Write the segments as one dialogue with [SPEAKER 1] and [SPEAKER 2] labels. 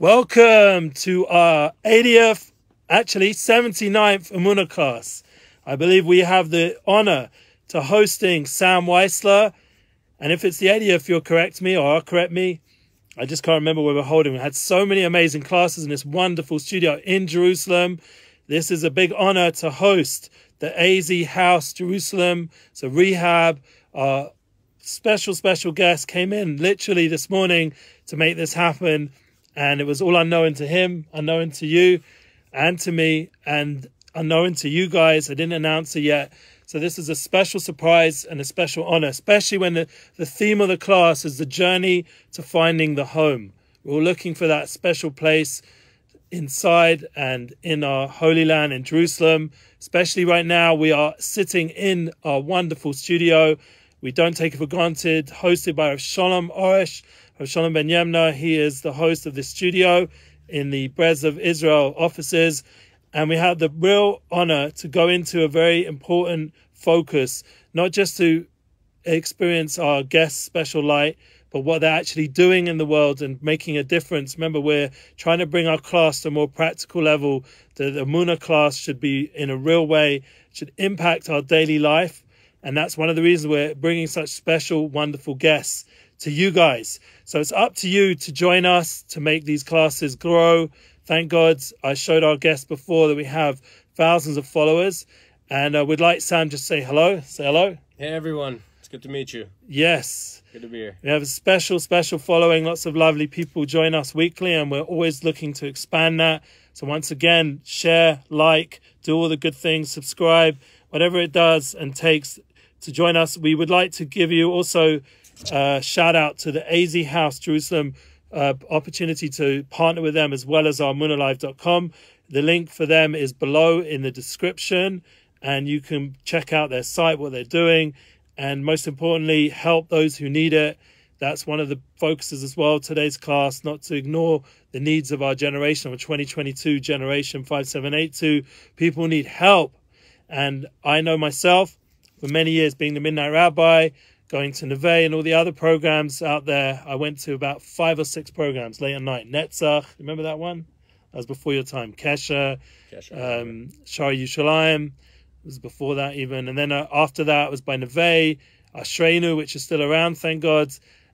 [SPEAKER 1] Welcome to our 80th, actually 79th Emuna Class. I believe we have the honor to hosting Sam Weissler. And if it's the 80th, you'll correct me or I'll correct me. I just can't remember where we're holding. We had so many amazing classes in this wonderful studio in Jerusalem. This is a big honor to host the AZ House Jerusalem. So Rehab, our special guest, came in literally this morning to make this happen. And it was all unknown to him, unknown to you and to me, and unknown to you guys. I didn't announce it yet. So this is a special surprise and a special honor, especially when the theme of the class is the journey to finding the home. We're all looking for that special place inside and in our Holy Land in Jerusalem. Especially right now, we are sitting in our wonderful studio. We don't take it for granted, hosted by Shalom Oresh, Shalom Ben Yemna. He is the host of this studio in the Breslev Israel offices. And we had the real honor to go into a very important focus, not just to experience our guests' special light, but what they're actually doing in the world and making a difference. Remember, we're trying to bring our class to a more practical level. The Emuna class should be in a real way, should impact our daily life. And that's one of the reasons we're bringing such special, wonderful guests to you guys. So it's up to you to join us to make these classes grow. Thank God I showed our guests before that we have thousands of followers. And we'd like Sam just say hello. Say hello.
[SPEAKER 2] Hey, everyone. It's good to meet you.
[SPEAKER 1] Yes.
[SPEAKER 2] Good to be here.
[SPEAKER 1] We have a special following. Lots of lovely people join us weekly, and we're always looking to expand that. So once again, share, like, do all the good things, subscribe, whatever it does and takes to join us. We would like to give you also shout out to the AZ House Jerusalem opportunity to partner with them, as well as our Emunalive.com. The link for them is below in the description, and you can check out their site, what they're doing, and most importantly, help those who need it. That's one of the focuses as well, today's class, not to ignore the needs of our generation, our 2022 generation 5782. People need help. And I know myself, for many years being the Midnight Rabbi, going to Neve and all the other programs out there. I went to about 5 or 6 programs late at night. Netzach, remember that one? That was before your time. Kesha, Shari Yushalayim was before that even. And then after that, it was by Neve, Ashreinu, which is still around, thank God.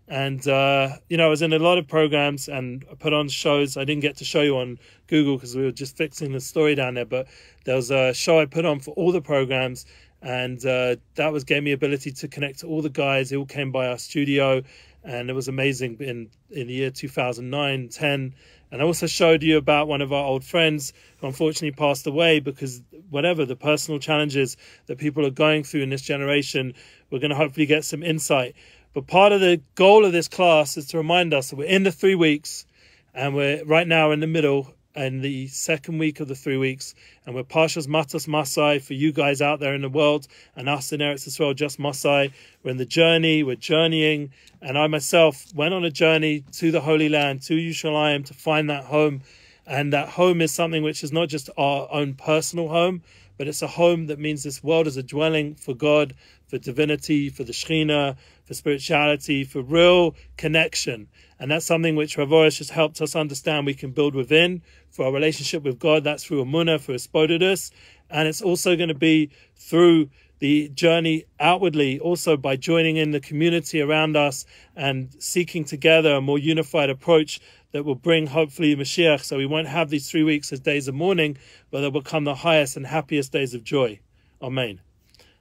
[SPEAKER 1] And, you know, I was in a lot of programs and I put on shows. I didn't get to show you on Google because we were just fixing the story down there. But there was a show I put on for all the programs. And that gave me ability to connect to all the guys. They all came by our studio, and it was amazing in the year 2009, 10. And I also showed you about one of our old friends who unfortunately passed away because whatever the personal challenges that people are going through in this generation, we're going to hopefully get some insight. But part of the goal of this class is to remind us that we're in the 3 weeks, and we're right now in the middle, in the second week of the 3 weeks, and we're Parshas Matos Masai for you guys out there in the world, and us in Eretz Yisrael, just Masai. We're in the journey, we're journeying, and I myself went on a journey to the Holy Land, to Yerushalayim, to find that home. And that home is something which is not just our own personal home, but it's a home that means this world is a dwelling for God, for divinity, for the Shekhinah, for spirituality, for real connection. And that's something which Rav Oresh has helped us understand we can build within for our relationship with God. That's through Emunah, for Espodidus. And it's also going to be through the journey outwardly, also by joining in the community around us and seeking together a more unified approach that will bring, hopefully, Mashiach. So we won't have these 3 weeks as days of mourning, but they'll become the highest and happiest days of joy. Amen.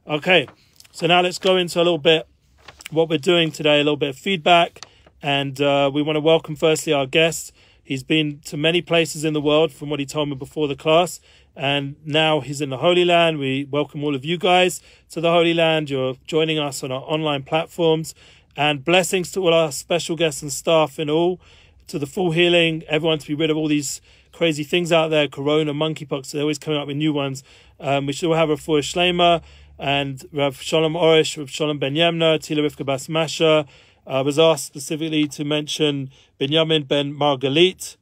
[SPEAKER 1] Okay, so now let's go into a little bit what we're doing today, a little bit of feedback. And we want to welcome, firstly, our guest. He's been to many places in the world, from what he told me before the class. And now he's in the Holy Land. We welcome all of you guys to the Holy Land. You're joining us on our online platforms. And blessings to all our special guests and staff and all, to the full healing, everyone to be rid of all these crazy things out there, corona, monkeypox, they're always coming up with new ones. We should all have Refuah Shlema and Rav Shalom Oresh, Rav Shalom Ben Yemna, Tila Rivka Bas Masha. I was asked specifically to mention Binyamin Ben Margalit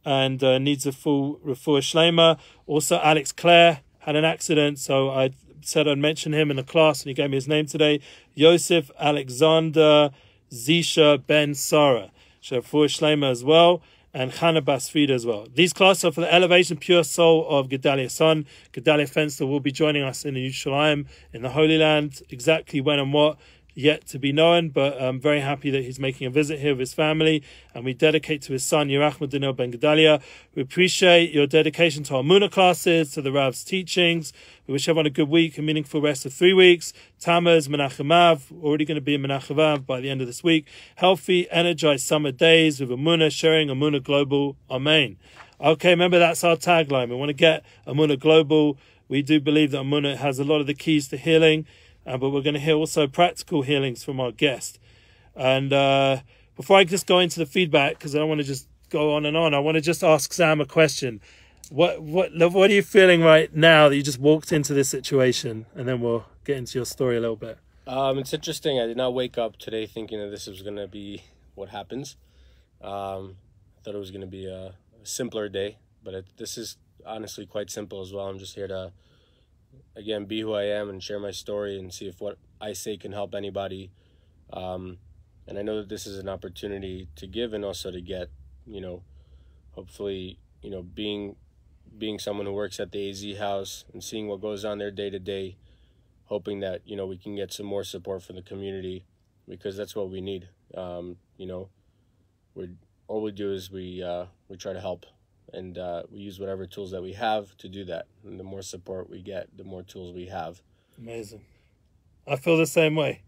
[SPEAKER 1] and needs a full Refuah Shlema. Also, Alex Clare had an accident, so I said I'd mention him in the class, and he gave me his name today. Yosef Alexander Zisha Ben Sarah. So Refuah Shlema as well. and Chana Basfida as well. These classes are for the Elevation Pure Soul of Gedaliah's son. Gedaliah Fenster will be joining us in Yerushalayim, in the Holy Land. Exactly when and what, yet to be known, but I'm very happy that he's making a visit here with his family, and we dedicate to his son, Yerachma Daniel Ben Gedaliah. We appreciate your dedication to our Emuna classes, to the Rav's teachings. We wish everyone a good week, a meaningful rest of 3 weeks. Tammuz, Menachem Av, already going to be in Menachem Av by the end of this week. Healthy, energized summer days with Emuna, sharing Emuna Global. Amen. Okay, remember that's our tagline. We want to get Emuna Global. We do believe that Emuna has a lot of the keys to healing, but we're going to hear also practical healings from our guest. And before I just go into the feedback, because I don't want to just go on and on, I want to just ask Sam a question. What are you feeling right now that you just walked into this situation? And then we'll get into your story a little bit.
[SPEAKER 2] It's interesting. I did not wake up today thinking that this was going to be what happens. I thought it was going to be a simpler day, but this is honestly quite simple as well. I'm just here to, again, be who I am and share my story and see if what I say can help anybody. And I know that this is an opportunity to give and also to get, hopefully, being someone who works at the AZ house and seeing what goes on there day to day, hoping that, we can get some more support from the community, because that's what we need. All we do is we try to help, and we use whatever tools that we have to do that. And the more support we get, the more tools we have.
[SPEAKER 1] Amazing. I feel the same way.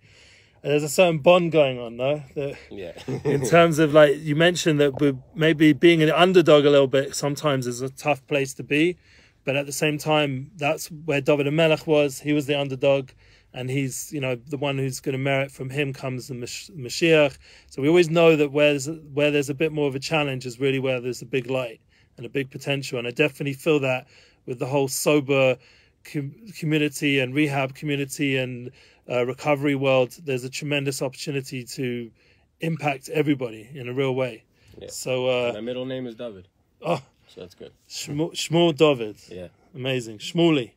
[SPEAKER 1] There's a certain bond going on, though.
[SPEAKER 2] Yeah.
[SPEAKER 1] In terms of, like, you mentioned that maybe being an underdog a little bit sometimes is a tough place to be. But at the same time, that's where David HaMelech was. He was the underdog. And he's, the one who's going to merit. From him comes the Mashiach. So we always know that where there's a bit more of a challenge is really where there's a big light and a big potential. And I definitely feel that with the whole sober community and rehab community and recovery world, there's a tremendous opportunity to impact everybody in a real way.
[SPEAKER 2] Yeah.
[SPEAKER 1] So
[SPEAKER 2] my middle name is David.
[SPEAKER 1] Oh,
[SPEAKER 2] so that's good.
[SPEAKER 1] Shmuel David.
[SPEAKER 2] Yeah.
[SPEAKER 1] Amazing. Shmuley.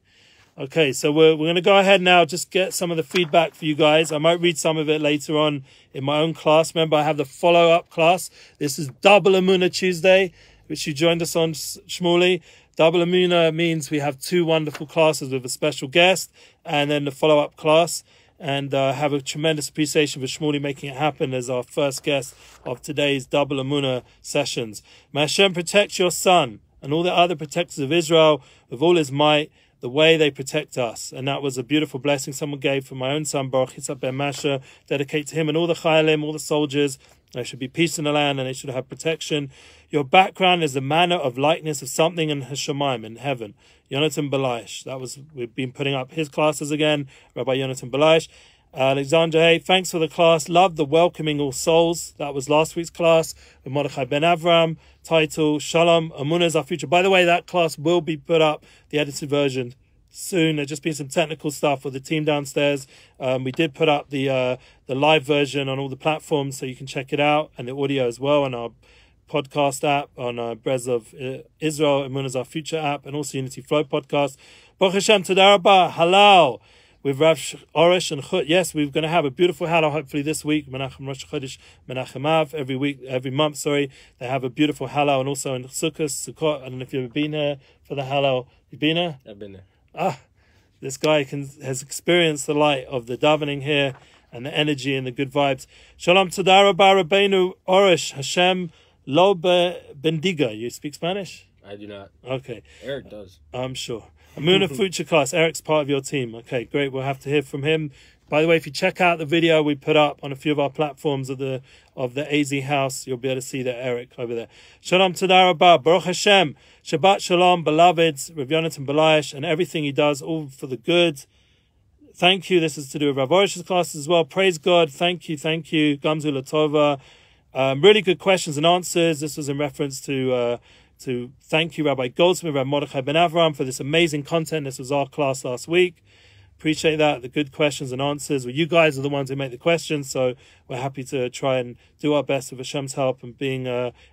[SPEAKER 1] Okay, so we're going to go ahead now, just get some of the feedback for you guys. I might read some of it later on in my own class. Remember, I have the follow-up class. This is Double Emuna Tuesday, which you joined us on, Shmuley. Double Emuna means we have 2 wonderful classes with a special guest and then the follow-up class. And have a tremendous appreciation for Shmuley making it happen as our first guest of today's Double Emuna sessions. May Hashem protect your son and all the other protectors of Israel with all his might, the way they protect us. And that was a beautiful blessing someone gave for my own son, Baruch Yitzhak Ben Masha. Dedicate to him and all the Chayalim, all the soldiers. There should be peace in the land and they should have protection. Your background is the manner of likeness of something in Hashemayim, in heaven. Yonatan Belaish. We've been putting up his classes again. Rabbi Yonatan Belaish. Alexander, hey, thanks for the class. Love the welcoming all souls. That was last week's class with Mordechai Ben Avram. Title, Shalom, Emuna is our future. By the way, that class will be put up, the edited version, soon. There's just been some technical stuff with the team downstairs. We did put up the live version on all the platforms, so you can check it out, and the audio as well on our podcast app, on Breslev Israel, Emunalive Our Future app, and also Unity Flow podcast. Baruch Hashem, Toda Rabba, Halal, with Rav Orish and Chut. Yes, we're going to have a beautiful Halal hopefully this week. Menachem Rosh Chodesh, Menachem Av, every month, they have a beautiful Halal, and also in Sukkot. I don't know if you've ever been here for the Halal. You've been here?
[SPEAKER 2] I've been there.
[SPEAKER 1] This guy has experienced the light of the davening here and the energy and the good vibes. Shalom Toda Rabba Rabbeinu Orish Hashem Lo Bendiga. You speak Spanish?
[SPEAKER 2] I do not.
[SPEAKER 1] Okay.
[SPEAKER 2] Eric does. I'm
[SPEAKER 1] sure. Emuna Future Class. Eric's part of your team. Okay, great. We'll have to hear from him. By the way, if you check out the video we put up on a few of our platforms of the AZ house, you'll be able to see that Eric over there. Shalom Toda Rabba, Baruch Hashem, Shabbat Shalom, beloveds, Rav Yonatan Belaish, and everything he does, all for the good. Thank you. This is to do with Rav Orish's classes as well. Praise God. Thank you. Gamzu Latova. Really good questions and answers. This was in reference to thank you, Rabbi Goldsmith, Rabbi Mordechai Ben Avram, for this amazing content. This was our class last week. Appreciate that, the good questions and answers. Well, you guys are the ones who make the questions, so we're happy to try and do our best with Hashem's help and being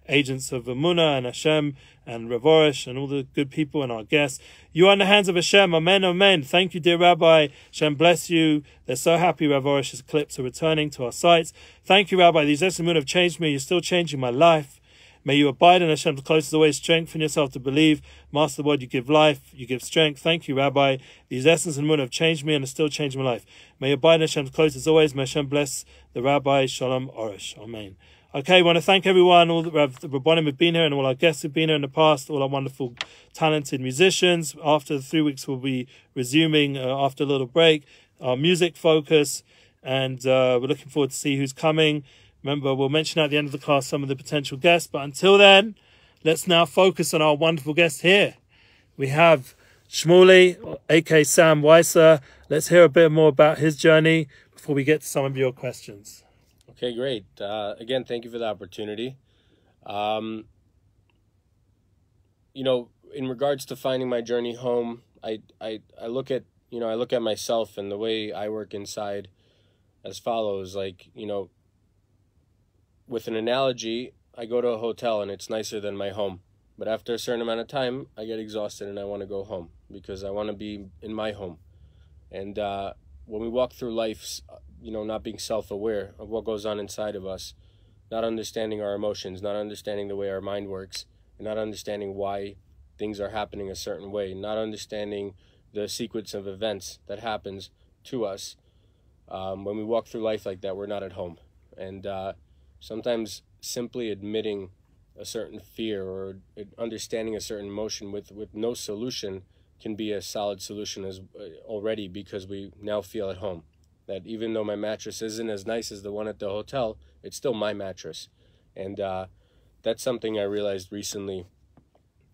[SPEAKER 1] agents of Emuna and Hashem and Rav Orish and all the good people and our guests. You are in the hands of Hashem. Amen, amen. Thank you, dear Rabbi. Hashem bless you. They're so happy Rav Orish's clips are returning to our sites. Thank you, Rabbi. These Emuna have changed me. You're still changing my life. May you abide in Hashem's close as always. Strengthen yourself to believe. Master the word, you give life, you give strength. Thank you, Rabbi. These lessons and Emunah have changed me and are still changing my life. May you abide in Hashem's close as always. May Hashem bless the Rabbi. Shalom Orish. Amen. Okay, I want to thank everyone, all the Rabbanim who've been here and all our guests who've been here in the past, all our wonderful, talented musicians. After the 3 weeks, we'll be resuming, after a little break, our music focus, and we're looking forward to see who's coming. Remember, we'll mention at the end of the class some of the potential guests, but until then, let's now focus on our wonderful guest here. We have Shmuley, aka Sam Weissler. Let's hear a bit more about his journey before we get to some of your questions.
[SPEAKER 2] Okay, great. Again, thank you for the opportunity. You know, in regards to finding my journey home, I look at, you know, I look at myself and the way I work inside as follows. Like, you know, with an analogy, I go to a hotel and it's nicer than my home. But after a certain amount of time, I get exhausted and I want to go home because I want to be in my home. And when we walk through life, you know, not being self-aware of what goes on inside of us, not understanding our emotions, not understanding the way our mind works, and not understanding why things are happening a certain way, not understanding the sequence of events that happens to us. When we walk through life like that, we're not at home. And sometimes simply admitting a certain fear or understanding a certain emotion with no solution can be a solid solution as already, because we now feel at home. That even though my mattress isn't as nice as the one at the hotel, it's still my mattress. And that's something I realized recently,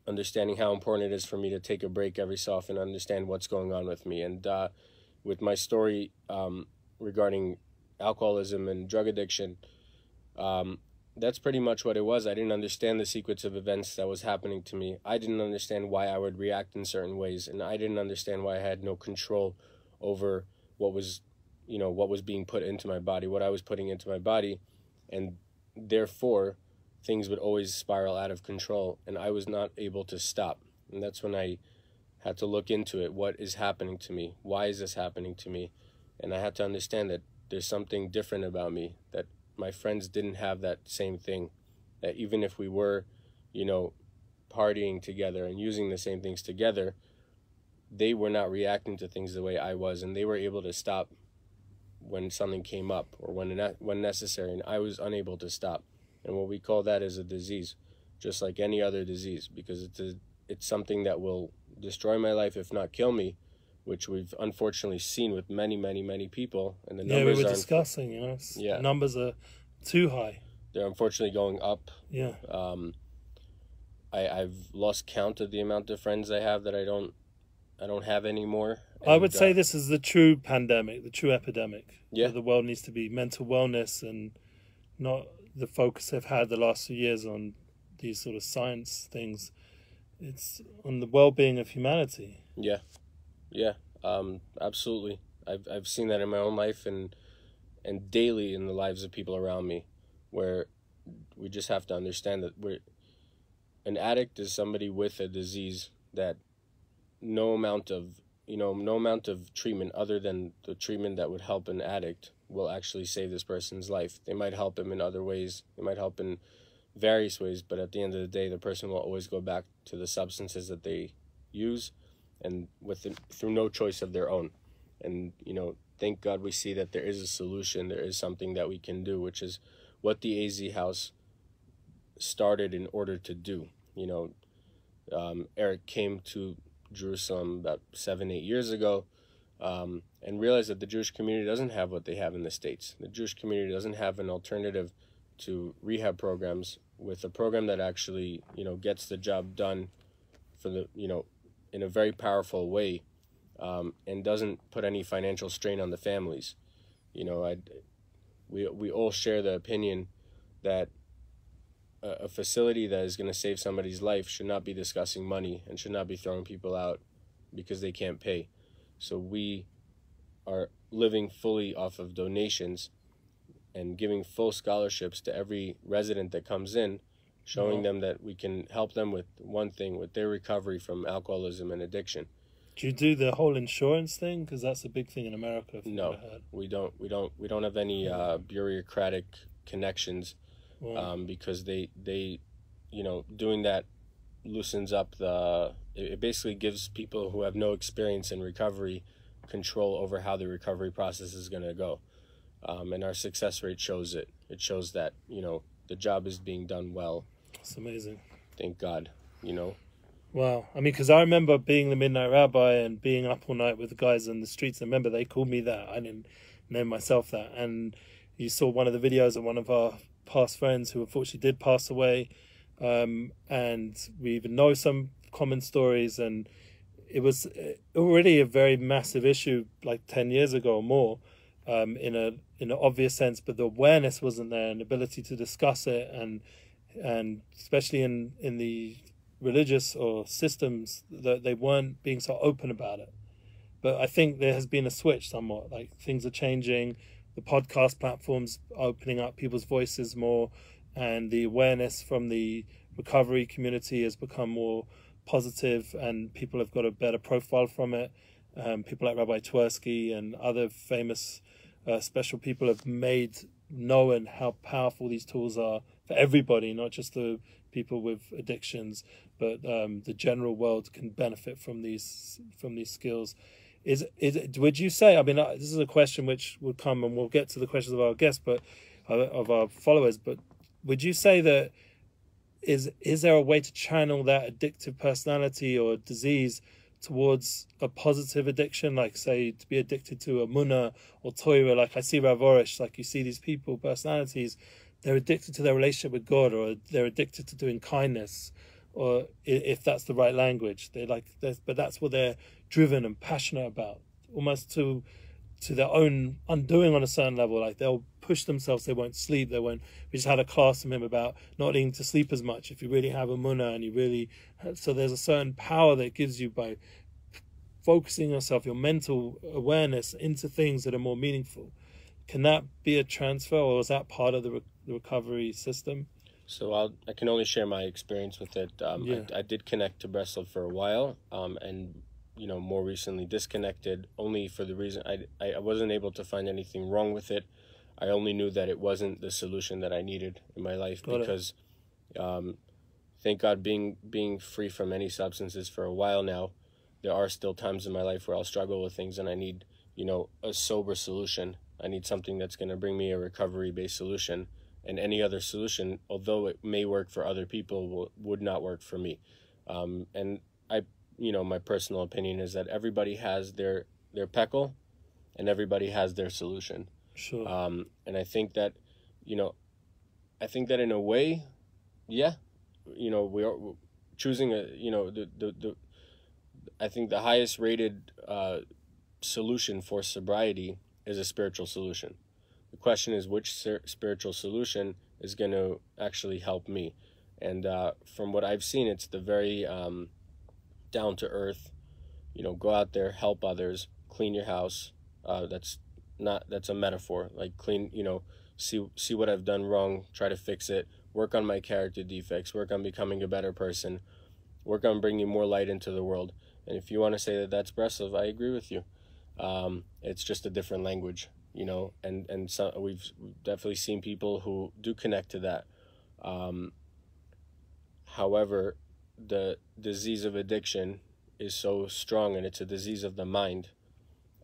[SPEAKER 2] understanding how important it is for me to take a break every so often, understand what's going on with me. And with my story regarding alcoholism and drug addiction, that's pretty much what it was. I didn't understand the sequence of events that was happening to me. I didn't understand why I would react in certain ways, and I didn't understand why I had no control over what was, you know, what was being put into my body, what I was putting into my body, and therefore things would always spiral out of control, and I was not able to stop. And that's when I had to look into it. What is happening to me? Why is this happening to me? And I had to understand that there's something different about me, that my friends didn't have that same thing, that even if we were, you know, partying together and using the same things together, they were not reacting to things the way I was, and they were able to stop when something came up or when necessary, and I was unable to stop. And what we call that is a disease, just like any other disease, because it's something that will destroy my life, if not kill me, which we've unfortunately seen with many people. And the numbers
[SPEAKER 1] we were discussing, you know, the numbers are too high.
[SPEAKER 2] They're unfortunately going up.
[SPEAKER 1] Yeah.
[SPEAKER 2] I've lost count of the amount of friends I have that I don't have anymore. And
[SPEAKER 1] I would say this is the true pandemic, the true epidemic.
[SPEAKER 2] Yeah.
[SPEAKER 1] The world needs to be mental wellness and not the focus they've had the last few years on these sort of science things. It's on the well-being of humanity.
[SPEAKER 2] Yeah. Yeah, absolutely. I've seen that in my own life and daily in the lives of people around me, where we just have to understand that an addict is somebody with a disease that no amount of treatment other than the treatment that would help an addict will actually save this person's life. They might help him in other ways. They might help in various ways, but at the end of the day, the person will always go back to the substances that they use, and through no choice of their own. And, you know, thank God we see that there is a solution. There is something that we can do, which is what the AZ House started in order to do. You know, Eric came to Jerusalem about 7-8 years ago and realized that the Jewish community doesn't have what they have in the States. The Jewish community doesn't have an alternative to rehab programs, with a program that actually, you know, gets the job done for the, you know, in a very powerful way, and doesn't put any financial strain on the families. You know, we all share the opinion that a facility that is going to save somebody's life should not be discussing money and should not be throwing people out because they can't pay. So we are living fully off of donations and giving full scholarships to every resident that comes in, showing them that we can help them with one thing, with their recovery from alcoholism and addiction.
[SPEAKER 1] Do you do the whole insurance thing? Because that's a big thing in America.
[SPEAKER 2] No, we don't. We don't have any bureaucratic connections, because they doing that loosens up it basically gives people who have no experience in recovery control over how the recovery process is going to go. And our success rate shows it. It shows that, the job is being done well.
[SPEAKER 1] It's amazing.
[SPEAKER 2] Thank God,
[SPEAKER 1] Wow. I mean, because I remember being the Midnight Rabbi and being up all night with the guys in the streets. I remember they called me that. I didn't name myself that. And you saw one of the videos of one of our past friends who unfortunately did pass away. And we even know some common stories. And it was already a very massive issue like 10 years ago or more, in an obvious sense. But the awareness wasn't there, and the ability to discuss it, and especially in the religious or systems, that they weren't being so open about it. But I think there has been a switch somewhat. Like, things are changing, the podcast platforms are opening up people's voices more, and the awareness from the recovery community has become more positive, and people have got a better profile from it. People like Rabbi Twersky and other famous special people have made known how powerful these tools are for everybody, not just the people with addictions, but the general world can benefit from these skills. Would you say, I mean, this is a question which will come, and we'll get to the questions of our guests, but of our followers, but would you say that is there a way to channel that addictive personality or disease towards a positive addiction, like, say, to be addicted to Emuna or Torah? Like, I see Rav Orish, like, you see these people, personalities, they're addicted to their relationship with God, or they're addicted to doing kindness, or if that's the right language, but that's what they're driven and passionate about, almost to their own undoing on a certain level. Like, they'll push themselves, they won't sleep, we just had a class from him about not needing to sleep as much if you really have Emuna, and you really, so there's a certain power that it gives you by focusing yourself, your mental awareness, into things that are more meaningful. Can that be a transfer, or is that part of the recovery system?
[SPEAKER 2] So I can only share my experience with it. I did connect to Breslev for a while, and more recently disconnected, only for the reason I wasn't able to find anything wrong with it. I only knew that it wasn't the solution that I needed in my life, because thank God, being free from any substances for a while now, there are still times in my life where I'll struggle with things, and I need a sober solution. I need something that's going to bring me a recovery-based solution, and any other solution, although it may work for other people, would not work for me. And my personal opinion is that everybody has their peckle, and everybody has their solution.
[SPEAKER 1] Sure.
[SPEAKER 2] And I think that, in a way, we are choosing I think the highest rated solution for sobriety is a spiritual solution. The question is, which spiritual solution is going to actually help me? And from what I've seen, it's the very down to earth, go out there, help others, clean your house. That's a metaphor. Like, clean, see what I've done wrong, try to fix it, work on my character defects, work on becoming a better person, work on bringing more light into the world. And if you want to say that that's Breslev, I agree with you. It's just a different language, and so we've definitely seen people who do connect to that. However, the disease of addiction is so strong, and it's a disease of the mind.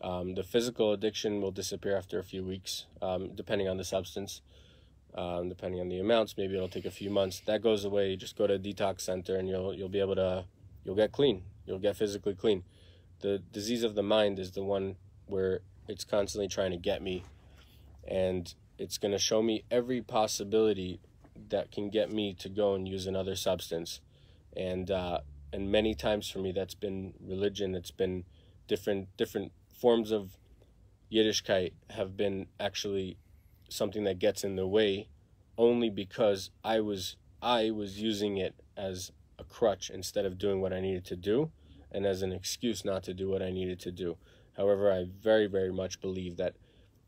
[SPEAKER 2] The physical addiction will disappear after a few weeks, depending on the substance, depending on the amounts. Maybe it'll take a few months. That goes away. You just go to a detox center, and you'll be able to, you'll get clean. You'll get physically clean. The disease of the mind is the one where it's constantly trying to get me, and it's going to show me every possibility that can get me to go and use another substance. And many times for me, that's been religion. It's been different forms of Yiddishkeit have been actually something that gets in the way, only because I was using it as a crutch instead of doing what I needed to do, and as an excuse not to do what I needed to do. However, I very, very much believe that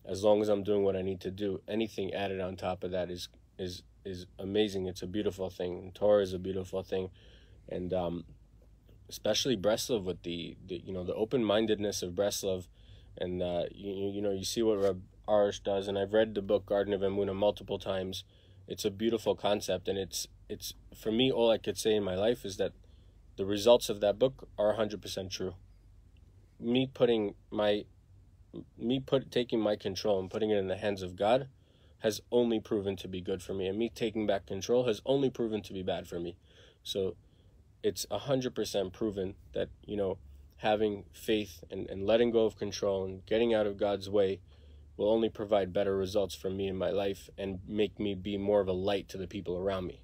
[SPEAKER 2] as long as I'm doing what I need to do, anything added on top of that is amazing. It's a beautiful thing. And Torah is a beautiful thing. And especially Breslev, with the open-mindedness of Breslev, and you see what Reb Arish does, and I've read the book Garden of Emuna multiple times. it's a beautiful concept, and it's for me, all I could say in my life is that the results of that book are 100% true. Taking my control and putting it in the hands of God has only proven to be good for me, and me taking back control has only proven to be bad for me. So it's 100% proven that, you know, having faith and letting go of control and getting out of God's way will only provide better results for me in my life and make me be more of a light to the people around me.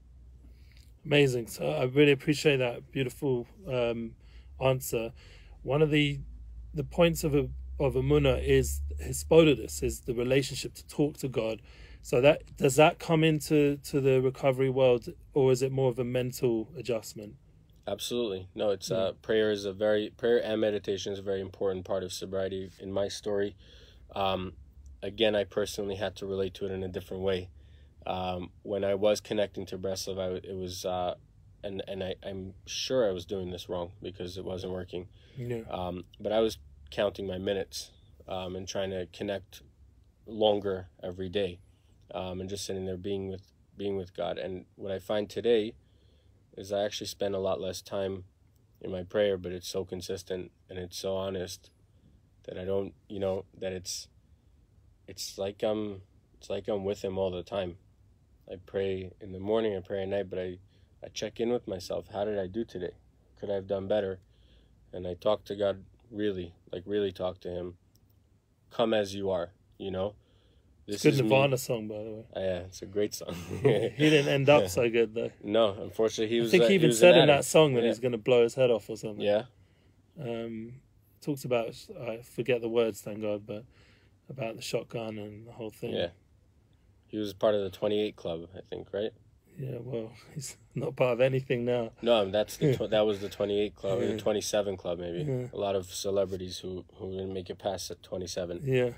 [SPEAKER 1] Amazing. So I really appreciate that beautiful answer. One of the points of Emuna is hisbodedus, is the relationship to talk to God. So does that come into the recovery world, or is it more of a mental adjustment?
[SPEAKER 2] Absolutely. No, it's prayer and meditation is a very important part of sobriety. In my story, again, I personally had to relate to it in a different way. When I was connecting to Breslev, it was, I'm sure I was doing this wrong because it wasn't working.
[SPEAKER 1] Yeah.
[SPEAKER 2] But I was counting my minutes and trying to connect longer every day, and just sitting there being with God. And what I find today is I actually spend a lot less time in my prayer, but it's so consistent and it's so honest that I don't, you know, that it's like I'm with him all the time. I pray in the morning, I pray at night, but I check in with myself. How did I do today? Could I have done better? And I talk to God, really talk to him. Come as you are, you know.
[SPEAKER 1] It's a good Nirvana song, by the way.
[SPEAKER 2] Yeah, it's a great song.
[SPEAKER 1] He didn't end up so good, though.
[SPEAKER 2] No, unfortunately,
[SPEAKER 1] I think he even said in that song that he's going to blow his head off or something.
[SPEAKER 2] Yeah.
[SPEAKER 1] Talks about, I forget the words, thank God, but about the shotgun and the whole thing.
[SPEAKER 2] Yeah. He was part of the 28 Club, I think, right?
[SPEAKER 1] Yeah, well, he's not part of anything now.
[SPEAKER 2] No, that was the 28 Club, or the 27 Club, maybe.
[SPEAKER 1] Yeah.
[SPEAKER 2] A lot of celebrities who didn't make it past at 27.
[SPEAKER 1] Yeah.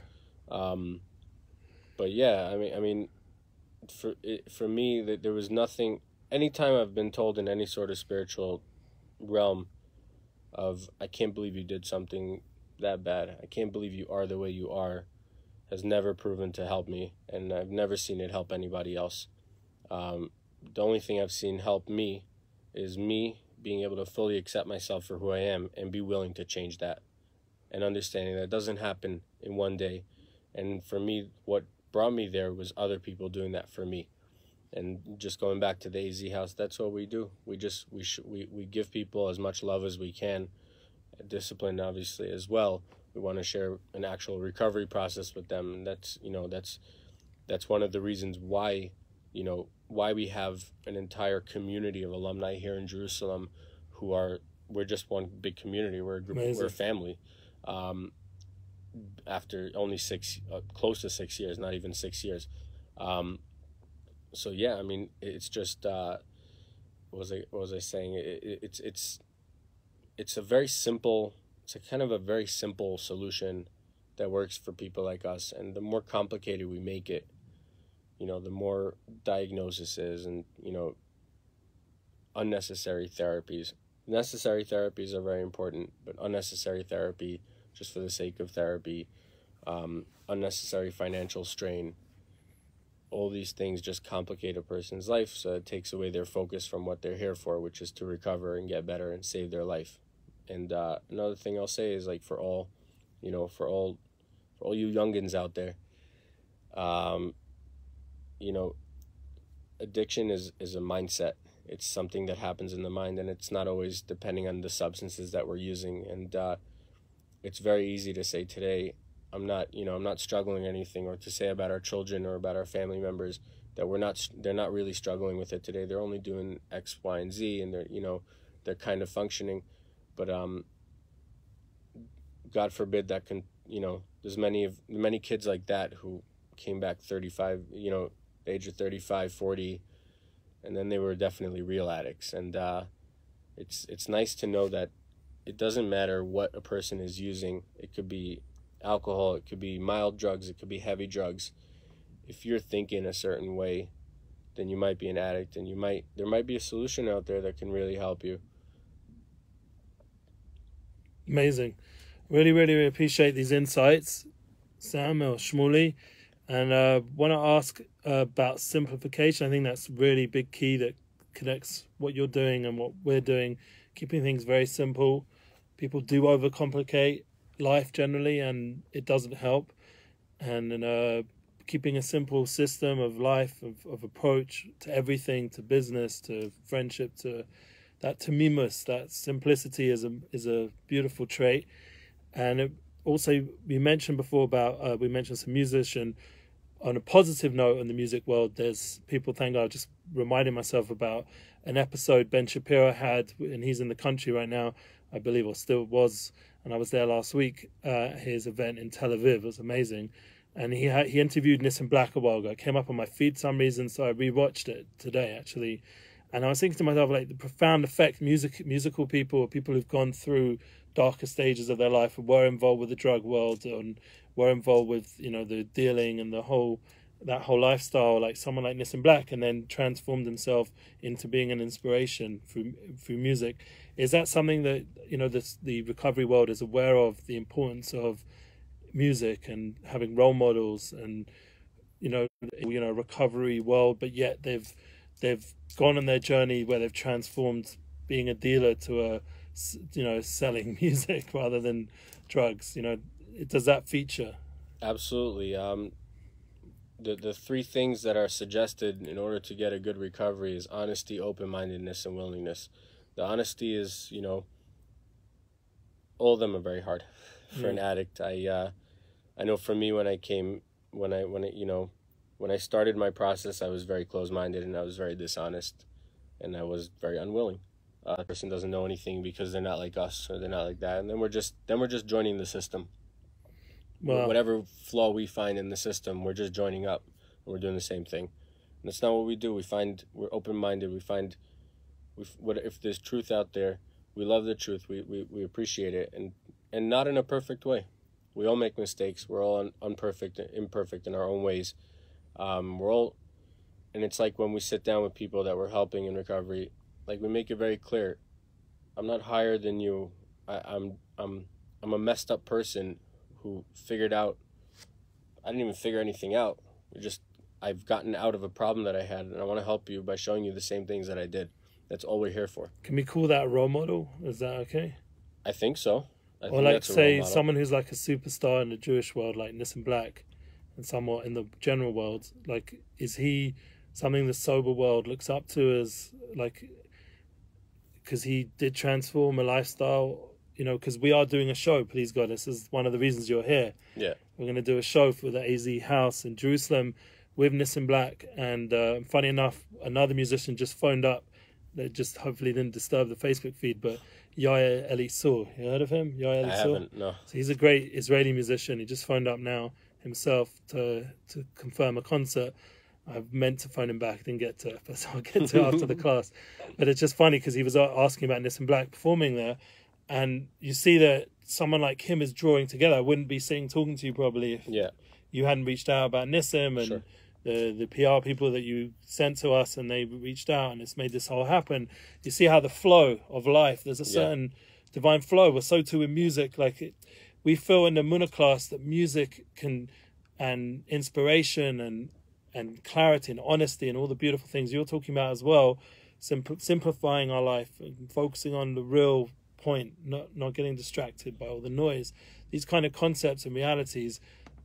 [SPEAKER 2] But yeah, I mean, for me, there was nothing. Anytime I've been told in any sort of spiritual realm of, I can't believe you did something that bad, I can't believe you are the way you are, has never proven to help me, and I've never seen it help anybody else. The only thing I've seen help me is me being able to fully accept myself for who I am and be willing to change that, and understanding that it doesn't happen in one day. And for me, what brought me there was other people doing that for me. And just going back to the AZ house, that's what we do. We give people as much love as we can, discipline obviously as well. We want to share an actual recovery process with them, and that's one of the reasons why we have an entire community of alumni here in Jerusalem we're just one big community. We're a group. Amazing. We're a family. After only close to 6 years, not even 6 years. So yeah, I mean, it's just what was I saying? It's a very simple. It's a kind of a very simple solution that works for people like us. And the more complicated we make it, you know, the more diagnosis is, and, you know, unnecessary therapies. Necessary therapies are very important, but unnecessary therapy just for the sake of therapy, unnecessary financial strain, all these things just complicate a person's life, so it takes away their focus from what they're here for, which is to recover and get better and save their life. And another thing I'll say is, like, for all you youngins out there, you know, addiction is a mindset. It's something that happens in the mind, and it's not always depending on the substances that we're using. And it's very easy to say today, I'm not struggling anything, or to say about our children or about our family members that they're not really struggling with it today. They're only doing X, Y, and Z, and they're kind of functioning. But God forbid that there's many kids like that who came back 35, the age of 35, 40, and then they were definitely real addicts. And it's nice to know that it doesn't matter what a person is using. It could be alcohol, it could be mild drugs, it could be heavy drugs. If you're thinking a certain way, then you might be an addict, and there might be a solution out there that can really help you.
[SPEAKER 1] Amazing. Really, really appreciate these insights, Sam or Shmuley. And want to ask about simplification. I think that's really big key that connects what you're doing and what we're doing, keeping things very simple. People do overcomplicate life generally, and it doesn't help. And keeping a simple system of life, of approach to everything, to business, to friendship, to that tamimus, that simplicity is a beautiful trait. And also, we mentioned before about, we mentioned some musician. On a positive note in the music world, there's people, thank God, just reminding myself about an episode Ben Shapiro had, and he's in the country right now, I believe, or still was, and I was there last week, his event in Tel Aviv. It was amazing. And he interviewed Nissan Black a while ago. It came up on my feed for some reason, so I rewatched it today, actually. And I was thinking to myself, like, the profound effect musical people, or people who've gone through darker stages of their life and were involved with the drug world and were involved with, you know, the dealing and that whole lifestyle, like someone like Nissan Black, and then transformed himself into being an inspiration through music. Is that something that, you know, the recovery world is aware of, the importance of music and having role models and, you know, recovery world, but yet they've gone on their journey where they've transformed being a dealer to a, you know, selling music rather than drugs? You know, does that feature?
[SPEAKER 2] Absolutely. The three things that are suggested in order to get a good recovery is honesty, open-mindedness, and willingness. The honesty is, you know, all of them are very hard for an addict. I know for me, when I started my process, I was very closed-minded and I was very dishonest and I was very unwilling. The person doesn't know anything because they're not like us or they're not like that, and then we're just joining the system. Wow. Whatever flaw we find in the system, we're just joining up and we're doing the same thing. And that's not what we do. We're open-minded. If there's truth out there, we love the truth. We appreciate it, and not in a perfect way. We all make mistakes. We're all imperfect in our own ways. And it's like when we sit down with people that we're helping in recovery, like, we make it very clear, I'm not higher than you. I'm a messed up person who figured out, I didn't even figure anything out. I've gotten out of a problem that I had, and I want to help you by showing you the same things that I did. That's all we're here for.
[SPEAKER 1] Can we call that a role model? Is that okay?
[SPEAKER 2] I think so.
[SPEAKER 1] Or like, say, someone who's like a superstar in the Jewish world, like Nissan Black, and somewhat in the general world, like, is he something the sober world looks up to as, like, because he did transform a lifestyle, you know, because we are doing a show, please God, this is one of the reasons you're here.
[SPEAKER 2] Yeah.
[SPEAKER 1] We're going to do a show for the AZ house in Jerusalem with Nissan Black, and funny enough, another musician just phoned up that just hopefully didn't disturb the Facebook feed, but Eli G. You heard of him?
[SPEAKER 2] I haven't, no.
[SPEAKER 1] So he's a great Israeli musician. He just phoned up now himself to confirm a concert. I've meant to phone him back, didn't get to it, but I'll get to it after the class. But it's just funny because he was asking about Nissan Black performing there, and you see that someone like him is drawing together. I wouldn't be sitting talking to you probably if you hadn't reached out about Nissan and the PR people that you sent to us, and they reached out, and it's made this whole happen. You see how the flow of life, there's a certain divine flow. We're so too in music. Like, we feel in the Emuna Class that music can, and inspiration and clarity and honesty and all the beautiful things you're talking about as well, simplifying our life and focusing on the real point, not getting distracted by all the noise. These kind of concepts and realities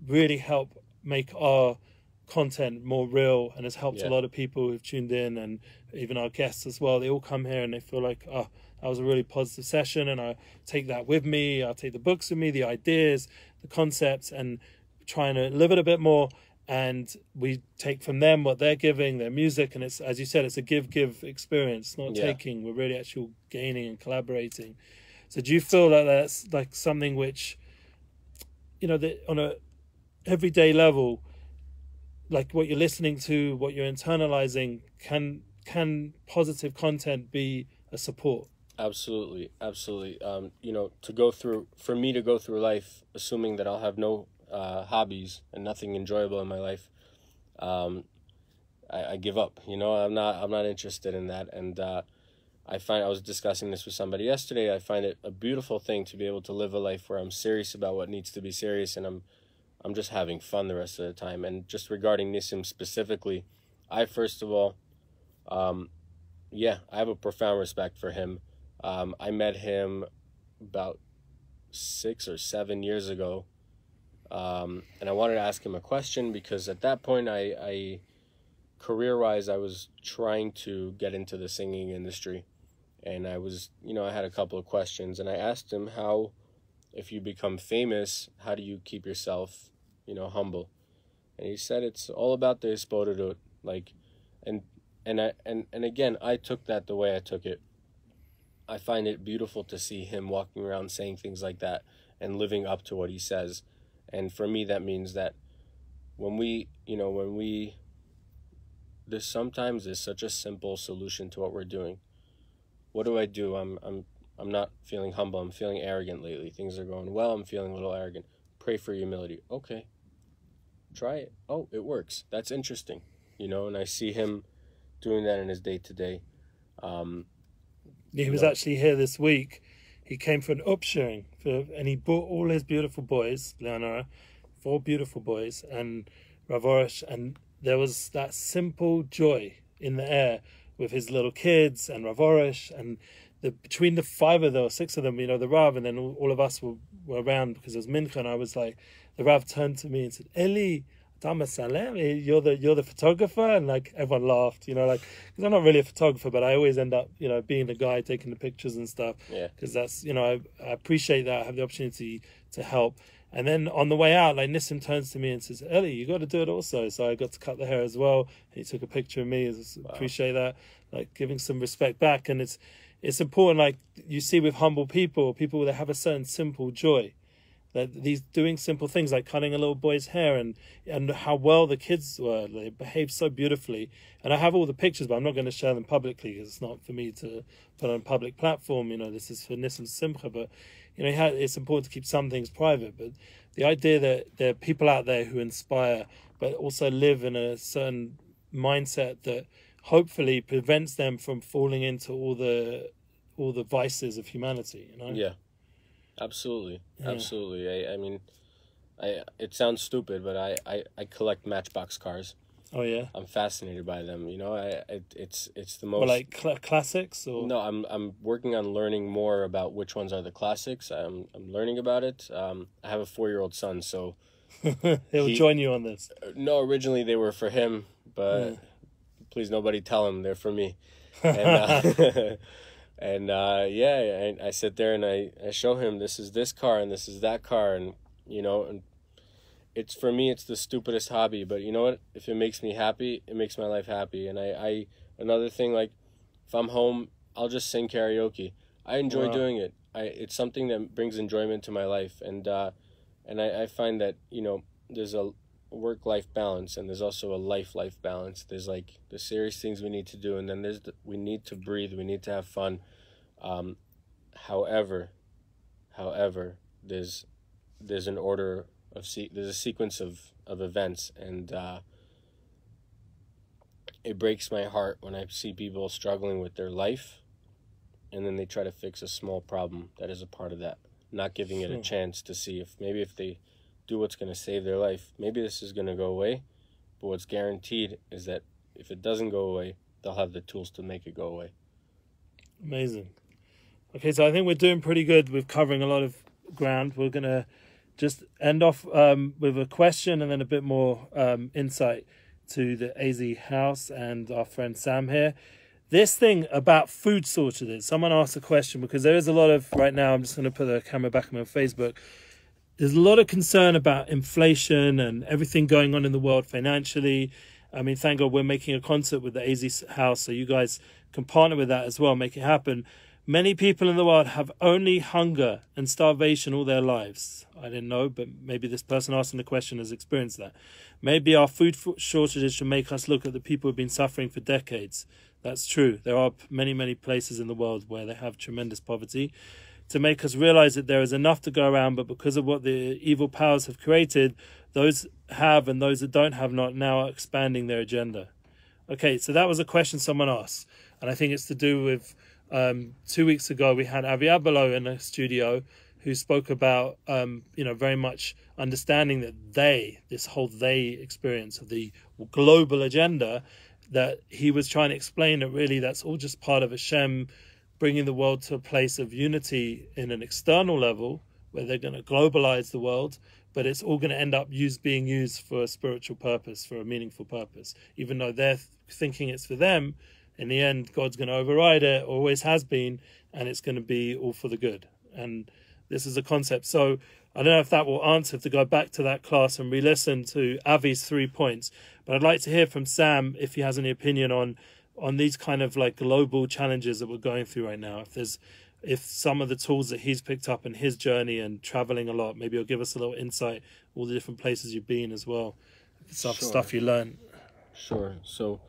[SPEAKER 1] really help make our content more real, and has helped a lot of people who've tuned in, and even our guests as well. They all come here and they feel like, oh, that was a really positive session, and I take that with me. I'll take the books with me, the ideas, the concepts, and trying to live it a bit more. And we take from them what they're giving, their music, and it's, as you said, it's a give experience, not taking. We're really actually gaining and collaborating. So do you feel like that's like something which, you know, that on a everyday level, like what you're listening to, what you're internalizing, can positive content be a support?
[SPEAKER 2] Absolutely. You know, for me to go through life assuming that I'll have no hobbies and nothing enjoyable in my life, I give up. You know, I'm not interested in that. And I was discussing this with somebody yesterday. I find it a beautiful thing to be able to live a life where I'm serious about what needs to be serious, and I'm just having fun the rest of the time. And just regarding Nissim specifically, I first of all, yeah, I have a profound respect for him. I met him about 6 or 7 years ago, and I wanted to ask him a question because at that point, I career-wise, I was trying to get into the singing industry, and I was, I had a couple of questions, and I asked him how, if you become famous, how do you keep yourself, humble? And he said it's all about the hispodadut, like, and again, I took that the way I took it. I find it beautiful to see him walking around saying things like that and living up to what he says. And for me, that means that there's such a simple solution to what we're doing. What do I do? I'm not feeling humble. I'm feeling arrogant lately. Things are going well. I'm feeling a little arrogant. Pray for humility. Okay. Try it. Oh, it works. That's interesting. And I see him doing that in his day-to-day.
[SPEAKER 1] He was actually here this week. He came for an upsharing, and he brought all his beautiful boys, Leonora, 4 beautiful boys, and Ravorish, and there was that simple joy in the air with his little kids and Ravorish, and between the 5 of them, or 6 of them, the Rav, and then all of us were around because it was Mincha, and I was like, the Rav turned to me and said, Eli, you're the photographer, and like everyone laughed, because I'm not really a photographer, but I always end up, being the guy taking the pictures and stuff.
[SPEAKER 2] Yeah.
[SPEAKER 1] Because that's, I appreciate that. I have the opportunity to help. And then on the way out, like Nissim turns to me and says, Eli, you got to do it also. So I got to cut the hair as well. And he took a picture of me. Wow. Appreciate that, like giving some respect back. And it's important, like you see with humble people that have a certain simple joy. That these doing simple things like cutting a little boy's hair and how well the kids were. They behaved so beautifully. And I have all the pictures, but I'm not going to share them publicly because it's not for me to put on a public platform. This is for Nissim Simcha. But, it's important to keep some things private. But the idea that there are people out there who inspire, but also live in a certain mindset that hopefully prevents them from falling into all the vices of humanity,
[SPEAKER 2] Yeah. Absolutely. Yeah. Absolutely. I mean, it sounds stupid, but I collect Matchbox cars.
[SPEAKER 1] Oh yeah.
[SPEAKER 2] I'm fascinated by them. It's the most.
[SPEAKER 1] Well, like classics, or
[SPEAKER 2] no? I'm working on learning more about which ones are the classics. I'm learning about it. I have a 4-year-old son, so
[SPEAKER 1] he'll join you on this.
[SPEAKER 2] No, originally they were for him, but please nobody tell him they're for me. And, and I sit there and I show him this is this car and this is that car, and and it's, for me, it's the stupidest hobby, but you know what? If it makes me happy, it makes my life happy. And I another thing, like if I'm home, I'll just sing karaoke. I enjoy doing it. It's something that brings enjoyment to my life, and I find that there's a work-life balance, and there's also a life balance. There's like the serious things we need to do, and then we need to breathe, we need to have fun. However, there's an order of there's a sequence of events, and it breaks my heart when I see people struggling with their life, and then they try to fix a small problem that is a part of that, not giving it a chance to see if they do what's going to save their life, maybe this is going to go away. But what's guaranteed is that if it doesn't go away, they'll have the tools to make it go away.
[SPEAKER 1] Amazing. Okay, so I think we're doing pretty good with covering a lot of ground. We're going to just end off with a question and then a bit more insight to the AZ house and our friend Sam here. This thing about food shortages, someone asked a question, because there is a lot of, right now, I'm just going to put the camera back on my Facebook, there's a lot of concern about inflation and everything going on in the world financially. I mean, thank God we're making a concert with the AZ house, so you guys can partner with that as well, make it happen. Many people in the world have only hunger and starvation all their lives. I didn't know, but maybe this person asking the question has experienced that. Maybe our food shortages should make us look at the people who've been suffering for decades. That's true. There are many, many places in the world where they have tremendous poverty, to make us realize that there is enough to go around, but because of what the evil powers have created, those have and those that don't have not now are expanding their agenda. Okay, so that was a question someone asked, and I think it's to do with 2 weeks ago we had Avi Abelo in the studio, who spoke about, very much understanding that this whole they experience of the global agenda, that he was trying to explain that really that's all just part of Hashem bringing the world to a place of unity in an external level, where they're going to globalize the world, but it's all going to end up being used for a spiritual purpose, for a meaningful purpose. Even though they're thinking it's for them, in the end, God's going to override it, always has been, and it's going to be all for the good. And this is a concept. So I don't know if that will answer, to go back to that class and re-listen to Avi's 3 points. But I'd like to hear from Sam if he has any opinion on these kind of like global challenges that we're going through right now. If some of the tools that he's picked up in his journey and traveling a lot, maybe he'll give us a little insight, all the different places you've been as well, stuff you learned.
[SPEAKER 2] Sure. So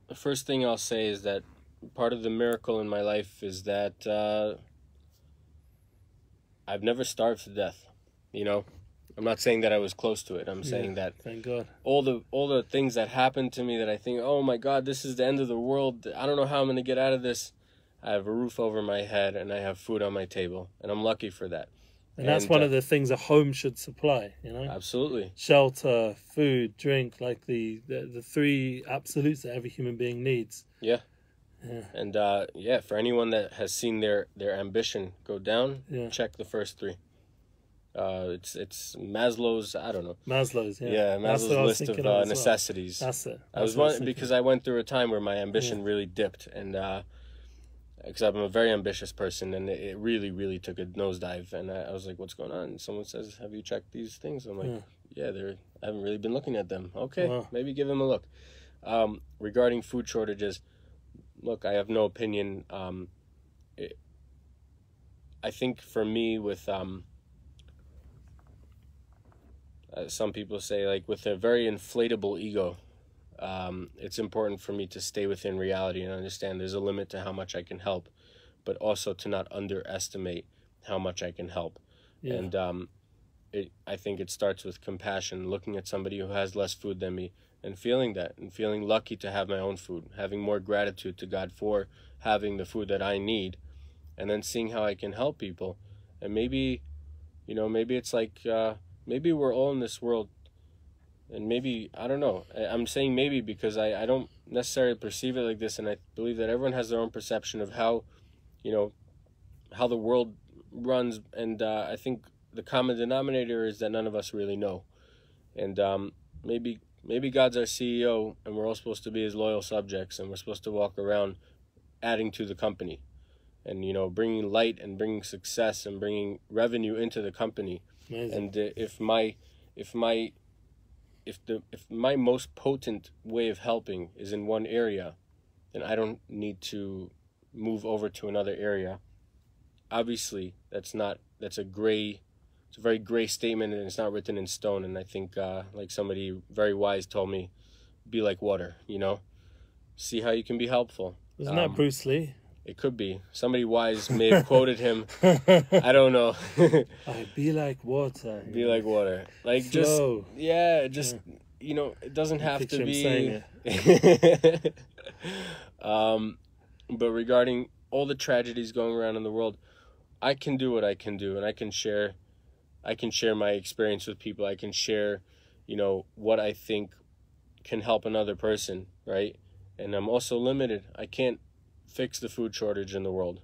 [SPEAKER 2] the first thing I'll say is that part of the miracle in my life is that I've never starved to death. I'm not saying that I was close to it. I'm saying that,
[SPEAKER 1] thank God,
[SPEAKER 2] all the things that happened to me that I think, oh my God, this is the end of the world, I don't know how I'm going to get out of this. I have a roof over my head and I have food on my table, and I'm lucky for that.
[SPEAKER 1] And that's one of the things a home should supply,
[SPEAKER 2] Absolutely.
[SPEAKER 1] Shelter, food, drink, like the 3 absolutes that every human being needs.
[SPEAKER 2] Yeah. And for anyone that has seen their ambition go down, check the first 3. It's Maslow's, I don't know.
[SPEAKER 1] Maslow's,
[SPEAKER 2] Maslow's list of necessities.
[SPEAKER 1] Well. That's it.
[SPEAKER 2] Because I went through a time where my ambition really dipped, and because I'm a very ambitious person, and it really, really took a nosedive, and I was like, what's going on? And someone says, have you checked these things? I'm like, I haven't really been looking at them. Okay, maybe give them a look. Regarding food shortages, look, I have no opinion. I think for me, with some people say, like, with a very inflatable ego, it's important for me to stay within reality and understand there's a limit to how much I can help, but also to not underestimate how much I can help. And I think it starts with compassion, looking at somebody who has less food than me and feeling that, and feeling lucky to have my own food, having more gratitude to God for having the food that I need, and then seeing how I can help people. And maybe it's like, maybe we're all in this world, and maybe, I don't know, I'm saying maybe because I don't necessarily perceive it like this, and I believe that everyone has their own perception of how the world runs, and I think the common denominator is that none of us really know. And maybe God's our CEO, and we're all supposed to be his loyal subjects, and we're supposed to walk around adding to the company, and bringing light and bringing success and bringing revenue into the company.
[SPEAKER 1] Amazing.
[SPEAKER 2] And if my most potent way of helping is in one area, then I don't need to move over to another area. Obviously, it's a very gray statement, and it's not written in stone. And I think, like somebody very wise told me, be like water, see how you can be helpful.
[SPEAKER 1] Isn't that Bruce Lee?
[SPEAKER 2] It could be. Somebody wise may have quoted him. I don't know.
[SPEAKER 1] Be like water.
[SPEAKER 2] Be like water. Like,
[SPEAKER 1] flow.
[SPEAKER 2] It doesn't have to be. But regarding all the tragedies going around in the world, I can do what I can do, and I can share my experience with people. I can share, what I think can help another person, right? And I'm also limited. I can't fix the food shortage in the world.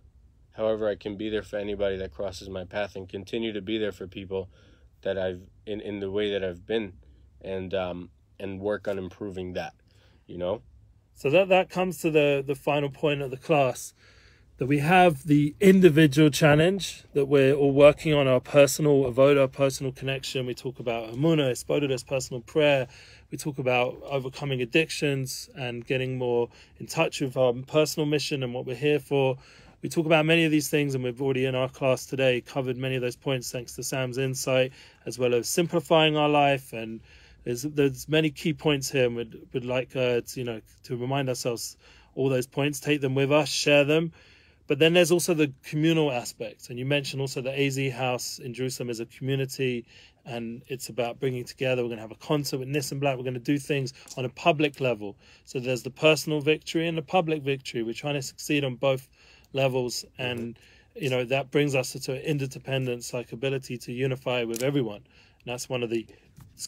[SPEAKER 2] However, I can be there for anybody that crosses my path, and continue to be there for people that I've in the way that I've been, and work on improving that,
[SPEAKER 1] So that comes to the final point of the class, that we have the individual challenge that we're all working on, our personal avoda, personal connection. We talk about Emuna, Espododas, personal prayer. We talk about overcoming addictions and getting more in touch with our personal mission and what we're here for. We talk about many of these things, and we've already in our class today covered many of those points thanks to Sam's insight, as well as simplifying our life. And there's many key points here, and we'd like to remind ourselves all those points, take them with us, share them. But then there's also the communal aspect. And you mentioned also the AZ House in Jerusalem is a community, and it's about bringing together. We're going to have a concert with Nissan Black. We're going to do things on a public level. So there's the personal victory and the public victory. We're trying to succeed on both levels. And that brings us to interdependence, like ability to unify with everyone. And that's one of the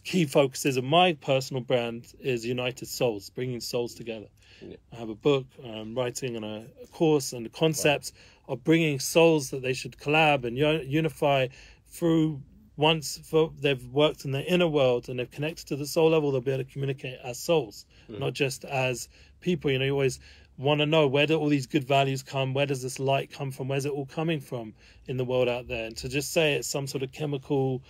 [SPEAKER 1] key focuses of my personal brand is United Souls, bringing souls together. Yeah. I have a book, I'm writing on a course, and the concepts of bringing souls that they should collab and unify through. Once they've worked in the inner world and they've connected to the soul level, they'll be able to communicate as souls, not just as people. You always want to know, where do all these good values come? Where does this light come from? Where's it all coming from in the world out there? And to just say it's some sort of chemical,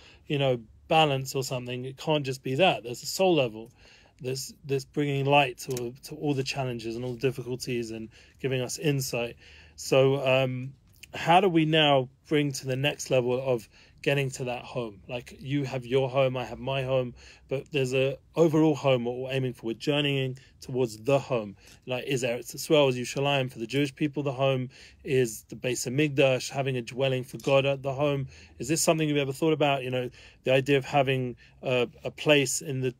[SPEAKER 1] balance or something, it can't just be that. There's a soul level. There's bringing light to all the challenges and all the difficulties and giving us insight. So how do we now bring to the next level of getting to that home? Like, you have your home, I have my home, but there's a overall home, what we're aiming for. We're journeying towards the home. Like, is Eretz Yisrael, is Yerushalayim for the Jewish people the home? Is the Beis Hamikdash, having a dwelling for God at the home? Is this something you've ever thought about? The idea of having a place in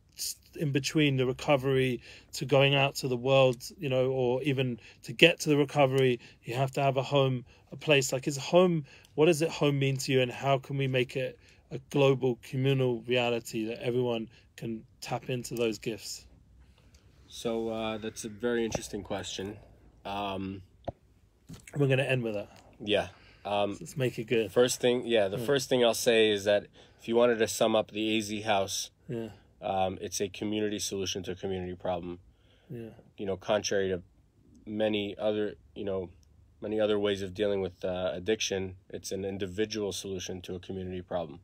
[SPEAKER 1] between the recovery to going out to the world, or even to get to the recovery, you have to have a home, a place. Like, is home, what does home mean to you, and how can we make it a global communal reality that everyone can tap into those gifts?
[SPEAKER 2] So that's a very interesting question.
[SPEAKER 1] We're going to end with that.
[SPEAKER 2] Yeah.
[SPEAKER 1] Let's make it good.
[SPEAKER 2] First thing I'll say is that if you wanted to sum up the AZ house, it's a community solution to a community problem. Yeah. Contrary to many other ways of dealing with addiction, it's an individual solution to a community problem,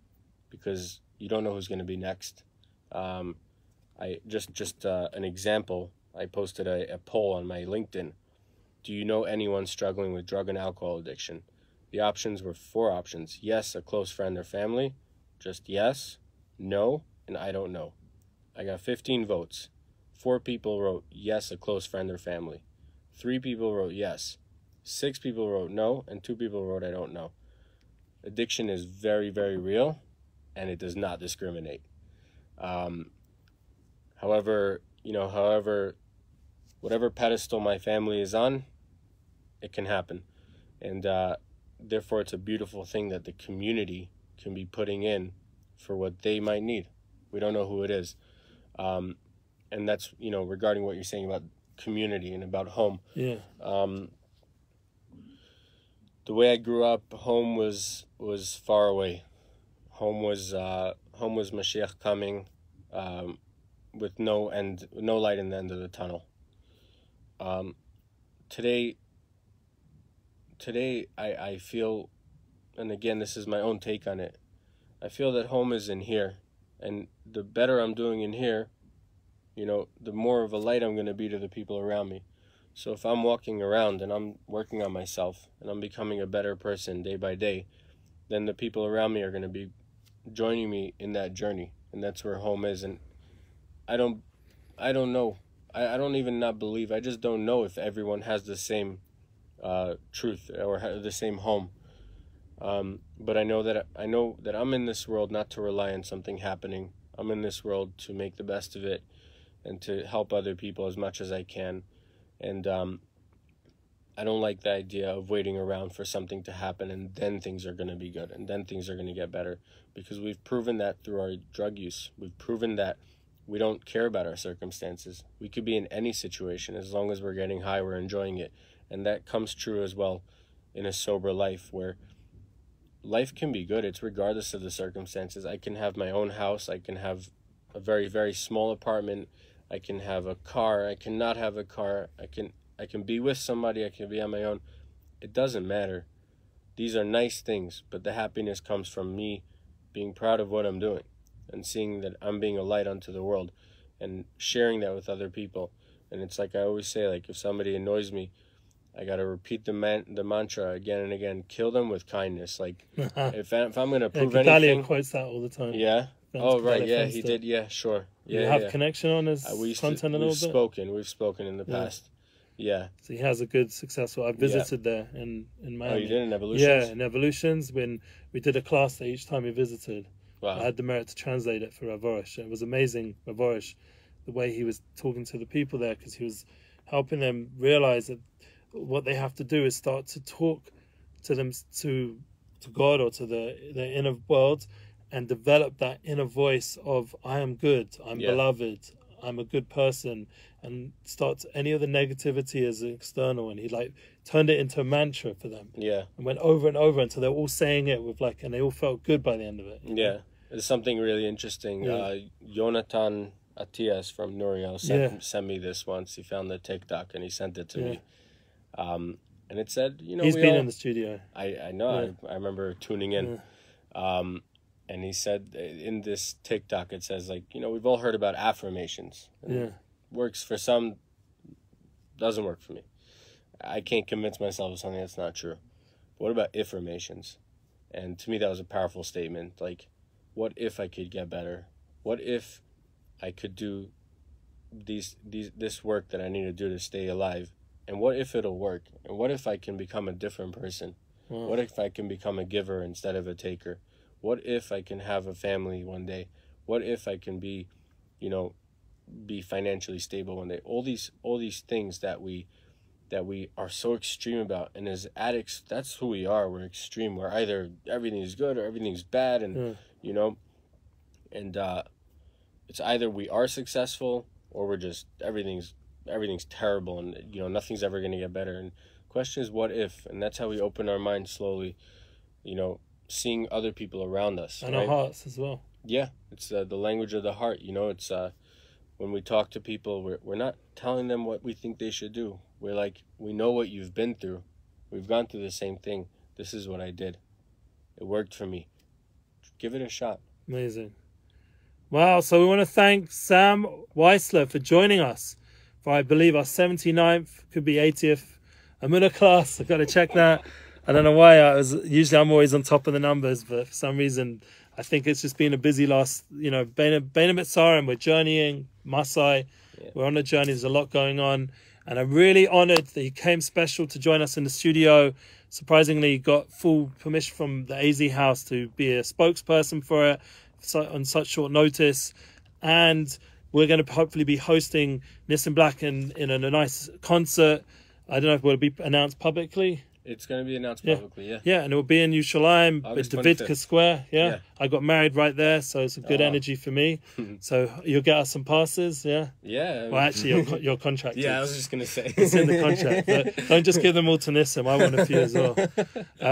[SPEAKER 2] because you don't know who's going to be next. I just an example. I posted a poll on my LinkedIn. Do you know anyone struggling with drug and alcohol addiction? The options were 4 options: yes, a close friend or family; just yes, no, and I don't know. I got 15 votes. 4 people wrote yes, a close friend or family. 3 people wrote yes. 6 people wrote no, and 2 people wrote I don't know. Addiction is very, very real, and it does not discriminate. However, whatever pedestal my family is on, it can happen. And therefore, it's a beautiful thing that the community can be putting in for what they might need. We don't know who it is. And that's, regarding what you're saying about community and about home. Yeah. The way I grew up, home was far away. Home was Mashiach coming, with no light in the end of the tunnel. Today I feel, and again, this is my own take on it, I feel that home is in here, and the better I'm doing in here, the more of a light I'm going to be to the people around me. So if I'm walking around and I'm working on myself and I'm becoming a better person day by day, then the people around me are going to be joining me in that journey, and that's where home is. And I don't know. I don't even not believe. I just don't know if everyone has the same truth or the same home. But I know that I'm in this world not to rely on something happening. I'm in this world to make the best of it and to help other people as much as I can. And I don't like the idea of waiting around for something to happen and then things are going to be good and then things are going to get better, because we've proven that through our drug use. We've proven that we don't care about our circumstances. We could be in any situation. As long as we're getting high, we're enjoying it. And that comes true as well in a sober life, where life can be good. It's regardless of the circumstances. I can have my own house. I can have a very, very small apartment. I can have a car. I cannot have a car. I can be with somebody. I can be on my own. It doesn't matter. These are nice things, but the happiness comes from me being proud of what I'm doing and seeing that I'm being a light unto the world and sharing that with other people. And it's like I always say, like, if somebody annoys me, I got to repeat the mantra again and again. Kill them with kindness. Like, if I'm going to prove anything...
[SPEAKER 1] quotes that all the time.
[SPEAKER 2] Yeah? Oh, right, yeah, he did. Yeah, sure. Yeah,
[SPEAKER 1] you have connection on his content a little bit?
[SPEAKER 2] We've spoken in the past. Yeah.
[SPEAKER 1] So he has a good, successful... I visited there in Miami.
[SPEAKER 2] Oh, you did in Evolutions?
[SPEAKER 1] Yeah, in Evolutions, when we did a class there each time we visited.
[SPEAKER 2] Wow.
[SPEAKER 1] I had the merit to translate it for Ravorish. It was amazing, Ravorish, the way he was talking to the people there, because he was helping them realize that what they have to do is start to talk to them, to God or to the inner world, and develop that inner voice of I am good, I'm beloved, I'm a good person, and start any of the negativity as external. And he like turned it into a mantra for them. Yeah. And went over and over until they're all saying it with like, and they all felt good by the end of it.
[SPEAKER 2] Yeah. There's something really interesting. Jonathan Atias from Nuriel sent me this once. He found the TikTok and he sent it to me. And it said, you know,
[SPEAKER 1] he's been in the studio.
[SPEAKER 2] I know. I remember tuning in. And he said in this TikTok, it says, like, you know, we've all heard about affirmations. Works for some, doesn't work for me. I can't convince myself of something that's not true. But what about affirmations? And to me, that was a powerful statement. Like, what if I could get better? What if I could do this work that I need to do to stay alive? And what if it'll work? And what if I can become a different person? What if I can become a giver instead of a taker? What if I can have a family one day? What if I can be, you know, be financially stable one day? All these things that we are so extreme about. And as addicts, that's who we are. We're extreme. We're either everything is good or everything's bad, and you know, and it's either we are successful or we're just everything's terrible, and you know, nothing's ever going to get better. And the question is, what if? And that's how we open our minds slowly, you know, seeing other people around us.
[SPEAKER 1] And our hearts as well.
[SPEAKER 2] Yeah, it's the language of the heart. You know, it's when we talk to people, we're not telling them what we think they should do. We're like, we know what you've been through. We've gone through the same thing. This is what I did. It worked for me. Give it a shot.
[SPEAKER 1] Amazing. Wow, so we want to thank Sam Weissler for joining us for, I believe, our 79th, could be 80th Emuna Class. I've got to check that. I don't know why. Usually I'm always on top of the numbers, but for some reason, I think it's just been a busy last, you know, Bena Mitzrayim, we're journeying, Masai, we're on a journey, there's a lot going on, and I'm really honored that he came special to join us in the studio. Surprisingly, got full permission from the AZ House to be a spokesperson for it on such short notice, and we're going to hopefully be hosting Nissan Black in a nice concert. I don't know if it will be announced publicly.
[SPEAKER 2] It's going to be announced publicly,
[SPEAKER 1] Yeah, and it will be in Yerushalayim, with Davidka Square, I got married right there, so it's a good energy for me. So you'll get us some passes, Yeah. Well, actually, your contract.
[SPEAKER 2] I was just going to say.
[SPEAKER 1] It's in the contract. But don't just give them all to Nissim. I want a few as well.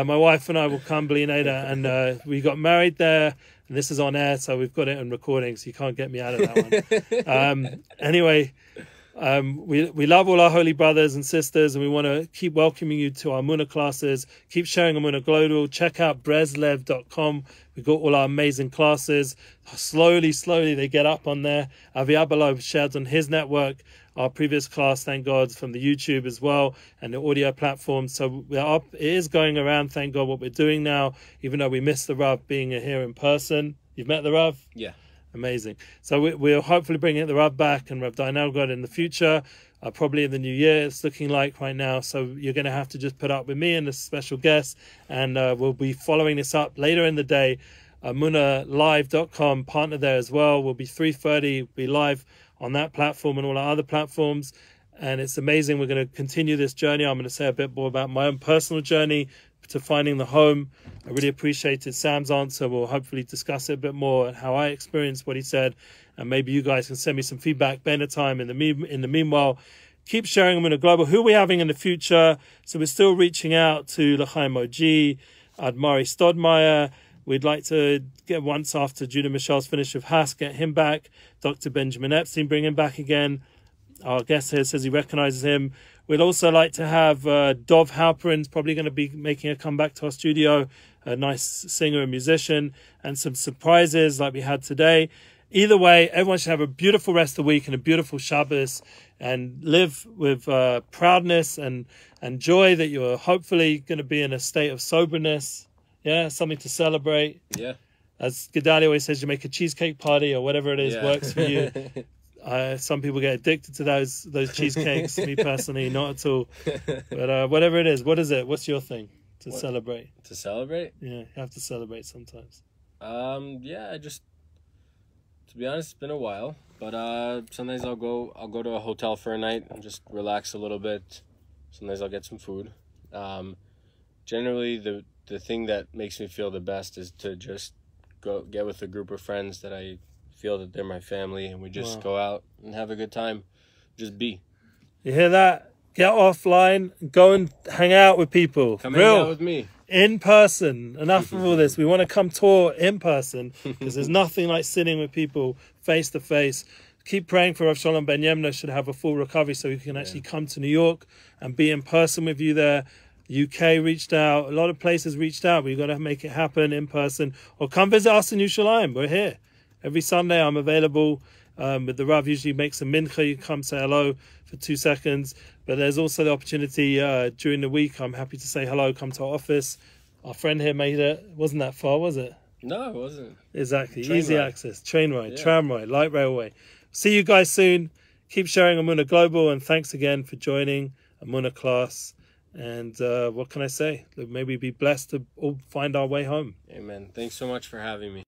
[SPEAKER 1] My wife and I will come, Blineda, and we got married there. And this is on air, so we've got it in recording, so you can't get me out of that one. Anyway... we love all our holy brothers and sisters, and we want to keep welcoming you to our Emuna classes. Keep sharing Emuna Global. Check out Breslev.com. We've got all our amazing classes. Slowly they get up on there. Avi Abelov shared on his network our previous class, thank God, from the YouTube as well, and the audio platform. So we're up. It is going around, thank God, what we're doing now, even though we missed the Rav being here in person. You've met the Rav?
[SPEAKER 2] Yeah.
[SPEAKER 1] Amazing. So we'll hopefully bring the Rav back and Rav Dainelgod in the future, probably in the new year, it's looking like right now. So you're going to have to just put up with me and a special guest, and we'll be following this up later in the day. Emunalive.com, partner there as well. We'll be 3:30, be live on that platform and all our other platforms. And it's amazing. We're going to continue this journey. I'm going to say a bit more about my own personal journey to finding the home. I really appreciated Sam's answer. We'll hopefully discuss it a bit more, how I experienced what he said, and maybe you guys can send me some feedback better time. In the meanwhile, keep sharing them in a global. Who are we having in the future? So we're still reaching out to L'chaim OG, Admari Stodmeyer. We'd like to get, once after Judah Michel's finished with Haas, get him back. Dr. Benjamin Epstein, bring him back again. Our guest here says he recognizes him. We'd also like to have Dov Halperin's probably going to be making a comeback to our studio, a nice singer and musician, and some surprises like we had today. Either way, everyone should have a beautiful rest of the week and a beautiful Shabbos, and live with proudness and joy that you're hopefully going to be in a state of soberness. Yeah, something to celebrate.
[SPEAKER 2] Yeah. As
[SPEAKER 1] Gedali always says, you make a cheesecake party or whatever it is works for you. Some people get addicted to those cheesecakes. Me personally, not at all. But whatever it is, what is it? What's your thing to celebrate?
[SPEAKER 2] To celebrate?
[SPEAKER 1] Yeah, you have to celebrate sometimes.
[SPEAKER 2] Yeah, to be honest, it's been a while. But sometimes I'll go to a hotel for a night and just relax a little bit. Sometimes I'll get some food. generally the thing that makes me feel the best is to just go get with a group of friends that I feel that they're my family, and we just go out and have a good time. Just be.
[SPEAKER 1] You hear that? Get offline, go and hang out with people.
[SPEAKER 2] Come hang out with me.
[SPEAKER 1] In person. Enough of all this. We want to come tour in person, because there's nothing like sitting with people face to face. Keep praying for Rav Shalom Ben Yemna should have a full recovery so he can actually come to New York and be in person with you there. UK reached out. A lot of places reached out. We've got to make it happen in person. Or come visit us in Yerushalayim. We're here. Every Sunday I'm available. But the Rav usually makes a mincha. You come say hello for 2 seconds. But there's also the opportunity during the week. I'm happy to say hello. Come to our office. Our friend here made it. Wasn't that far, was it?
[SPEAKER 2] No, it wasn't.
[SPEAKER 1] Exactly.
[SPEAKER 2] Train
[SPEAKER 1] Easy
[SPEAKER 2] ride.
[SPEAKER 1] access. Train ride, tram ride, light railway. See you guys soon. Keep sharing Emuna Global. And thanks again for joining Emuna Class. And what can I say? Maybe be blessed to all find our way home.
[SPEAKER 2] Amen. Thanks so much for having me.